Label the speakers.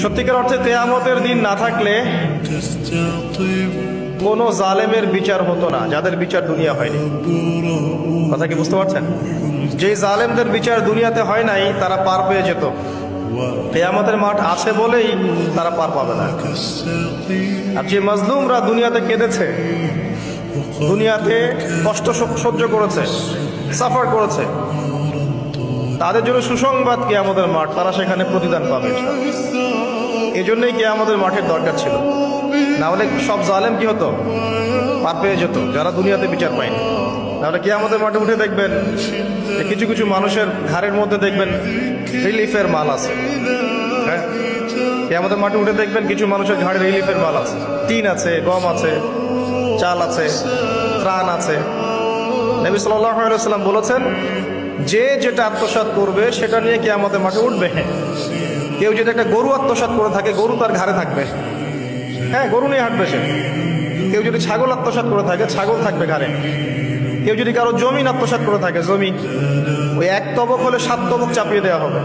Speaker 1: সত্যিকার অর্থে কিয়ামতের দিন না থাকলে কোনো জালেমের বিচার হতো না, যাদের বিচার দুনিয়া হয়নি। কথা কি বুঝতে পারছেন? যে জালেমদের বিচার দুনিয়াতে হয় নাই তারা পার পেয়ে যেত। কিয়ামতের মাঠ আছে বলেই তারা পার পাবে না। আর যে মাজলুমরা দুনিয়াতে কেঁদেছে, দুনিয়াতে কষ্ট সহ্য করেছে, সাফার করেছে, তাদের জন্য সুসংবাদ কিয়ামতের মাঠ, তারা সেখানে প্রতিদান পাবে। এই জন্যই কিয়ামতের মাঠের দরকার ছিল, না হলে সব জালেম কি হতো? পার পেয়ে যেত, যারা দুনিয়াতে বিচার পায়নি। তাহলে কিয়ামতের মাঠে উঠে দেখবেন যে কিছু কিছু মানুষের ঘাড়ের মধ্যে দেখবেন রিলিফের মাল আছে। হ্যাঁ, কিয়ামতের মাঠে উঠে দেখবেন কিছু মানুষের ঘাড়ে রিলিফের মাল আছে, টিন আছে, গম আছে, চাল আছে, ত্রাণ আছে। নবী সাল্লাল্লাহু আলাইহি ওয়াসাল্লাম বলেছেন, যে যেটা আত্মসাৎ করবে সেটা নিয়ে কিয়ামতের মাঠে উঠবে। কেউ যদি একটা গরু আত্মসাৎ করে থাকে, গরু তার ঘাড়ে থাকবে। হ্যাঁ, গরু নিয়ে হাঁটবে সে। কেউ যদি ছাগল আত্মসাৎ করে থাকে, ছাগল থাকবে ঘাড়ে। কেউ যদি কারো জমিন আত্মসাৎ করে থাকে, জমি ওই এক তবক হলে 7 তবক চাপিয়ে দেওয়া হবে।